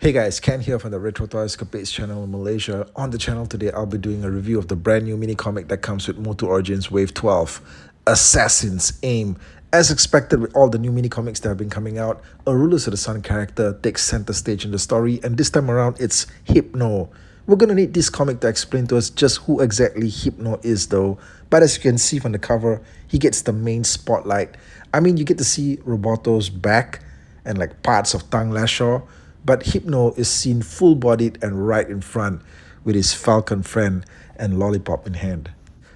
Hey guys, Ken here from the Retro Toy Escapades channel in Malaysia. On the channel today, I'll be doing a review of the brand new mini comic that comes with MOTU Origins Wave 12, Assassin's Aim. As expected with all the new mini comics that have been coming out, a Rulers of the Sun character takes center stage in the story, and this time around it's Hypno. We're gonna need this comic to explain to us just who exactly Hypno is though, but as you can see from the cover, he gets the main spotlight. I mean, you get to see Roboto's back and like parts of Tang Lashaw, but Hypno is seen full-bodied and right in front with his falcon friend and lollipop in hand.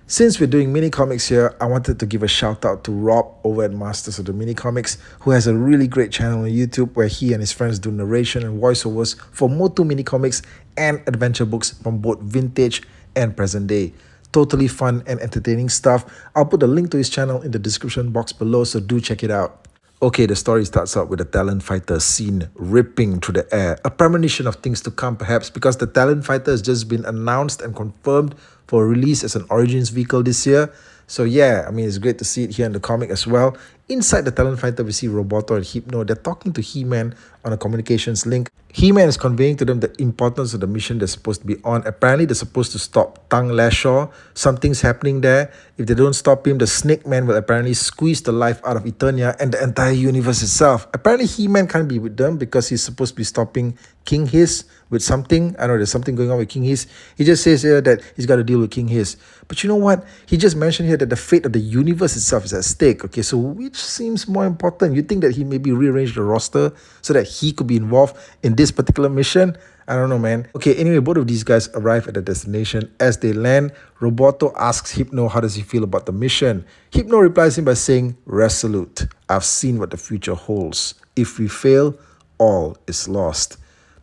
Since we're doing mini comics here, I wanted to give a shout out to Rob over at Masters of the Mini Comics, who has a really great channel on YouTube where he and his friends do narration and voiceovers for MOTU mini comics and adventure books from both vintage and present day. Totally fun and entertaining stuff. I'll put a link to his channel in the description box below, so do check it out. Okay, the story starts out with a talent fighter seen ripping through the air. A premonition of things to come perhaps, because the talent fighter has just been announced and confirmed for release as an Origins vehicle this year. So yeah, I mean, it's great to see it here in the comic as well. Inside the talent fighter, we see Roboto and Hypno. They're talking to He-Man on a communications link. He-Man is conveying to them the importance of the mission they're supposed to be on. Apparently, they're supposed to stop Tang Lashaw. Something's happening there. If they don't stop him, the Snake Man will apparently squeeze the life out of Eternia and the entire universe itself. Apparently, He-Man can't be with them because he's supposed to be stopping King Hiss with something. I know there's something going on with King Hiss. He just says here that he's got to deal with King Hiss. But you know what? He just mentioned here that the fate of the universe itself is at stake. Okay, so which seems more important? You think that he maybe rearranged the roster so that he could be involved in this particular mission? I don't know, man. Okay, anyway, both of these guys arrive at the destination. As they land, Roboto asks Hypno how does he feel about the mission. Hypno replies him by saying, "Resolute. I've seen what the future holds. If we fail, all is lost."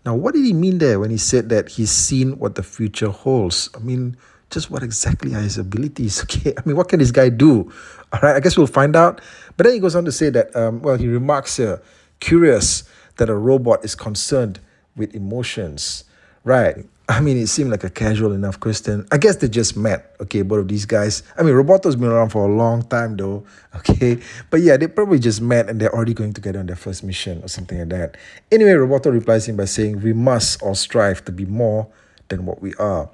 Now, what did he mean there when he said that he's seen what the future holds? I mean, just what exactly are his abilities? Okay, I mean, what can this guy do? All right, I guess we'll find out. But then he goes on to say that, well, he remarks here, curious that a robot is concerned with emotions. Right. I mean, it seemed like a casual enough question. I guess they just met, okay, both of these guys. I mean, Roboto's been around for a long time though, okay? But yeah, they probably just met and they're already going together on their first mission or something like that. Anyway, Roboto replies him by saying, "We must all strive to be more than what we are."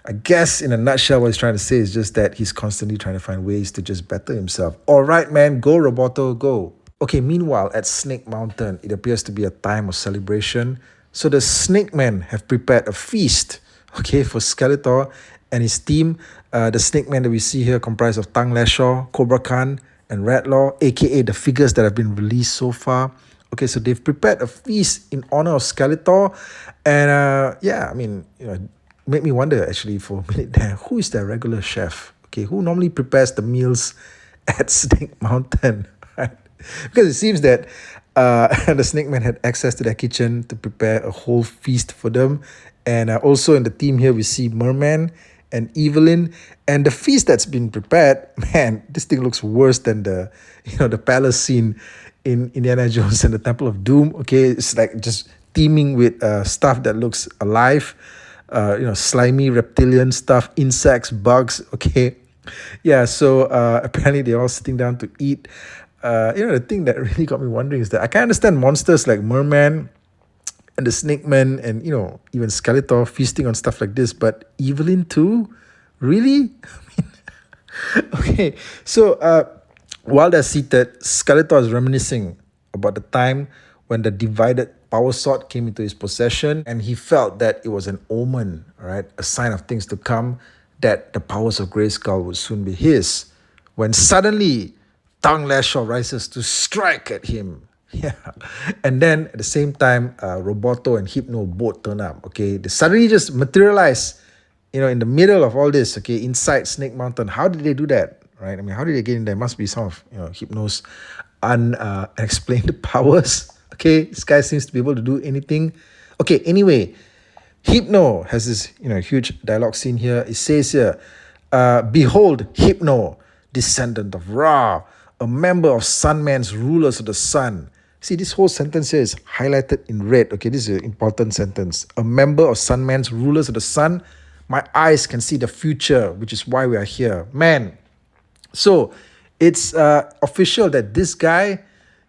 I guess in a nutshell, what he's trying to say is just that he's constantly trying to find ways to just better himself. All right, man, go Roboto, go. Okay, meanwhile, at Snake Mountain, it appears to be a time of celebration. So the Snake Men have prepared a feast, okay, for Skeletor and his team. The Snake Men that we see here comprise of Tang Lashaw, Cobra Khan, and Ratlaw, aka the figures that have been released so far. Okay, so they've prepared a feast in honor of Skeletor. And yeah, I mean, you know, made me wonder actually for a minute there, who is their regular chef? Okay, who normally prepares the meals at Snake Mountain? Right? Because it seems that the Snake Man had access to their kitchen to prepare a whole feast for them. And also in the team here, we see Merman and Evelyn. And the feast that's been prepared, man, this thing looks worse than the, the palace scene in Indiana Jones and the Temple of Doom. Okay, it's like just teeming with stuff that looks alive. Slimy reptilian stuff, insects, bugs. Okay, yeah. So apparently they're all sitting down to eat. The thing that really got me wondering is that I can understand monsters like Merman and the Snake Man and, even Skeletor feasting on stuff like this, but Evelyn too? Really? I mean, okay, so while they're seated, Skeletor is reminiscing about the time when the divided power sword came into his possession, and he felt that it was an omen, right? A sign of things to come, that the powers of Grayskull would soon be his. When suddenly, Tang Lashaw rises to strike at him. Yeah. And then at the same time, Roboto and Hypno both turn up. Okay. They suddenly just materialize, in the middle of all this, okay, inside Snake Mountain. How did they do that? Right? I mean, how did they get in there? Must be some of, Hypno's unexplained powers. Okay. This guy seems to be able to do anything. Okay. Anyway, Hypno has this, huge dialogue scene here. It says here, "Behold, Hypno, descendant of Ra, a member of Sunman's Rulers of the Sun." See, this whole sentence here is highlighted in red. Okay, this is an important sentence. "A member of Sunman's Rulers of the Sun. My eyes can see the future, which is why we are here." Man, so it's official that this guy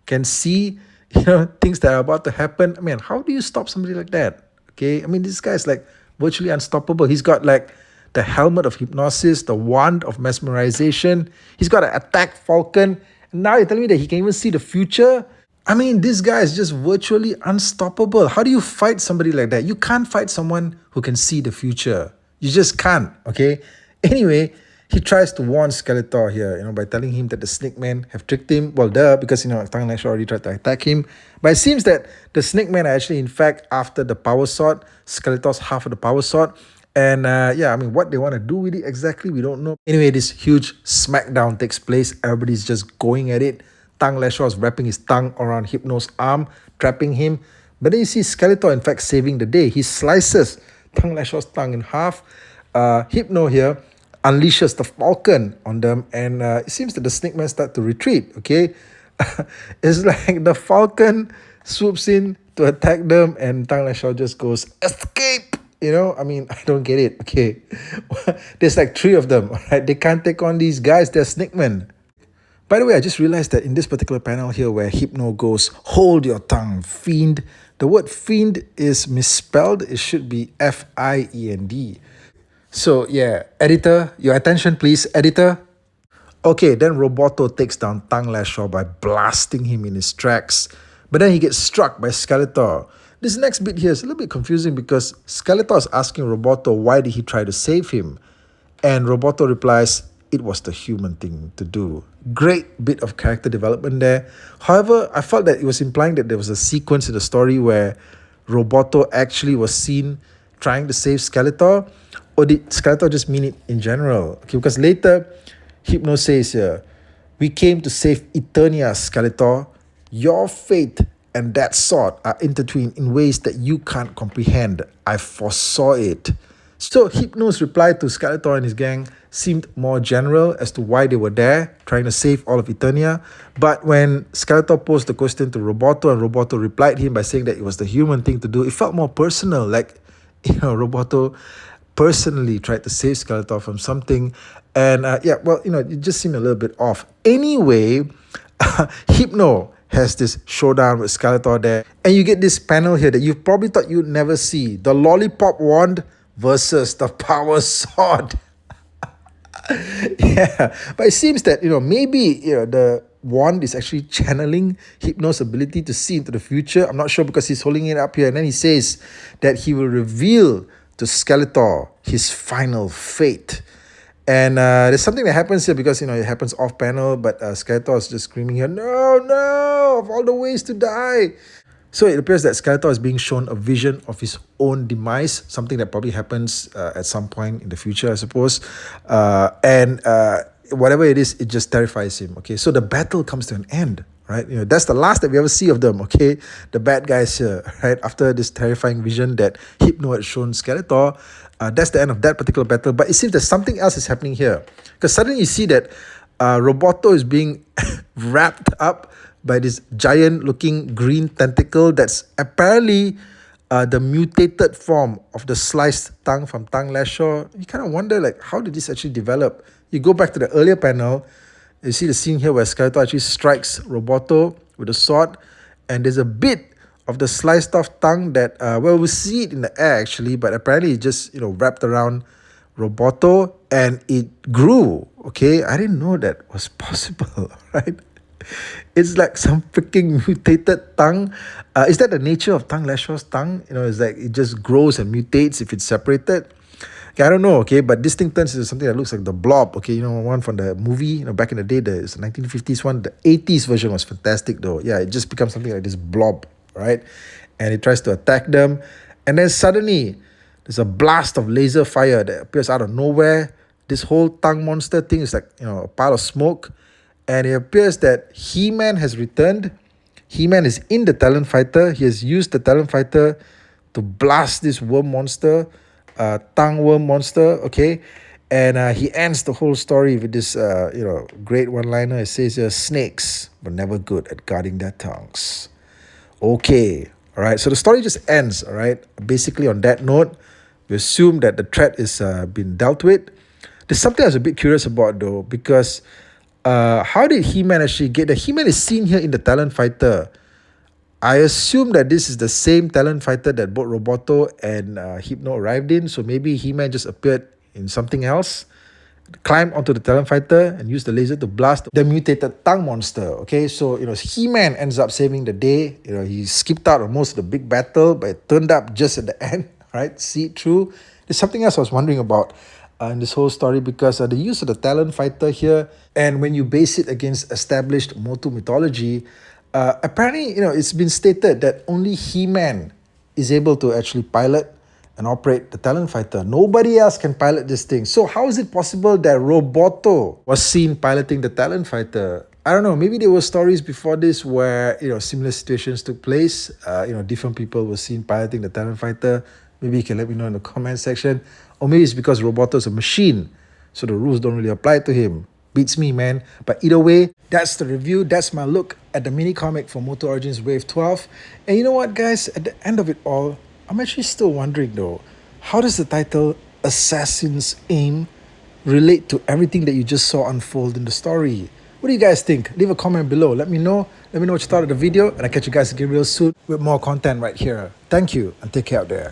can see, things that are about to happen. I mean, how do you stop somebody like that? Okay, I mean, this guy's like virtually unstoppable. He's got like the helmet of hypnosis, the wand of mesmerization. He's got an attack falcon. And now you're telling me that he can even see the future? I mean, this guy is just virtually unstoppable. How do you fight somebody like that? You can't fight someone who can see the future. You just can't, okay? Anyway, he tries to warn Skeletor here, by telling him that the Snake Men have tricked him. Well, duh, because, Tang Lasher already tried to attack him. But it seems that the Snake Men are actually, in fact, after the Power Sword. Skeletor's half of the Power Sword. And yeah, I mean, what they want to do with it exactly, we don't know. Anyway, this huge smackdown takes place. Everybody's just going at it. Tang Lasher is wrapping his tongue around Hypno's arm, trapping him. But then you see Skeletor, in fact, saving the day. He slices Tang Lasher's tongue in half. Hypno here unleashes the falcon on them, and it seems that the Snake Men start to retreat, okay? It's like the falcon swoops in to attack them, and Tang Lasher just goes, escape! I mean, I don't get it, okay? There's like 3 of them, right? They can't take on these guys, they're Snake Men. By the way, I just realized that in this particular panel here where Hypno goes, hold your tongue, fiend, the word fiend is misspelled. It should be F-I-E-N-D. So yeah, editor, your attention please, editor. Okay, then Roboto takes down Tang Lasher by blasting him in his tracks. But then he gets struck by Skeletor. This next bit here is a little bit confusing because Skeletor is asking Roboto why did he try to save him. And Roboto replies, it was the human thing to do. Great bit of character development there. However, I felt that it was implying that there was a sequence in the story where Roboto actually was seen trying to save Skeletor, or did Skeletor just mean it in general? Okay, because later, Hypno says here, we came to save Eternia, Skeletor. Your fate and that sword are intertwined in ways that you can't comprehend. I foresaw it. So Hypno's reply to Skeletor and his gang seemed more general as to why they were there, trying to save all of Eternia. But when Skeletor posed the question to Roboto and Roboto replied him by saying that it was the human thing to do, it felt more personal, like, Roboto personally tried to save Skeletor from something. And yeah, well, it just seemed a little bit off. Anyway, Hypno has this showdown with Skeletor there. And you get this panel here that you probably thought you'd never see. The Lollipop Wand versus the Power Sword. Yeah, but it seems that, maybe, the wand is actually channeling Hypno's ability to see into the future. I'm not sure because he's holding it up here. And then he says that he will reveal to Skeletor his final fate. And there's something that happens here because, it happens off panel, but Skeletor is just screaming here, no, of all the ways to die. So it appears that Skeletor is being shown a vision of his own demise, something that probably happens at some point in the future, I suppose. And whatever it is, it just terrifies him, okay? So the battle comes to an end, right? That's the last that we ever see of them, okay? The bad guys here, right? After this terrifying vision that Hypno had shown Skeletor, that's the end of that particular battle. But it seems that something else is happening here. Because suddenly you see that Roboto is being wrapped up by this giant-looking green tentacle that's apparently the mutated form of the sliced tongue from Tang Lasher. You kind of wonder, like, how did this actually develop? You go back to the earlier panel, you see the scene here where Skeletor actually strikes Roboto with a sword, and there's a bit of the sliced off tongue that, well, we see it in the air actually, but apparently it just, wrapped around Roboto and it grew, okay? I didn't know that was possible, right? It's like some freaking mutated tongue. Is that the nature of Tang Lasher's tongue? It's like it just grows and mutates if it's separated. Okay, I don't know, okay, but this thing turns into something that looks like the Blob, okay, one from the movie, back in the day, the 1950s one. The 80s version was fantastic though. Yeah, it just becomes something like this blob, right? And it tries to attack them. And then suddenly, there's a blast of laser fire that appears out of nowhere. This whole tongue monster thing is like, a pile of smoke. And it appears that He-Man has returned. He-Man is in the Talon Fighter. He has used the Talon Fighter to blast this worm monster, tongue worm monster, okay? And he ends the whole story with this, great one-liner. It says, snakes were never good at guarding their tongues. Okay, all right. So the story just ends, all right? Basically on that note, we assume that the threat is been dealt with. There's something I was a bit curious about though, because how did He-Man actually get there? He-Man is seen here in the Talon Fighter. I assume that this is the same talent fighter that both Roboto and Hypno arrived in. So maybe He-Man just appeared in something else, climbed onto the talent fighter and used the laser to blast the mutated tongue monster. Okay, so He-Man ends up saving the day. He skipped out on most of the big battle, but it turned up just at the end. Right, see it through. There's something else I was wondering about in this whole story, because the use of the talent fighter here, and when you base it against established MOTU mythology, apparently it's been stated that only He-Man is able to actually pilot and operate the talent fighter. Nobody else can pilot this thing. So how is it possible that Roboto was seen piloting the talent fighter? I don't know. Maybe there were stories before this where similar situations took place. Different people were seen piloting the talent fighter. Maybe you can let me know in the comment section. Or maybe it's because Roboto is a machine, so the rules don't really apply to him. Beats me, man. But either way, that's the review. That's my look at the mini comic for MOTU Origins Wave 12. And you know what, guys? At the end of it all, I'm actually still wondering though, how does the title Assassin's Aim relate to everything that you just saw unfold in the story? What do you guys think? Leave a comment below. Let me know. Let me know what you thought of the video, and I'll catch you guys again real soon with more content right here. Thank you, and take care out there.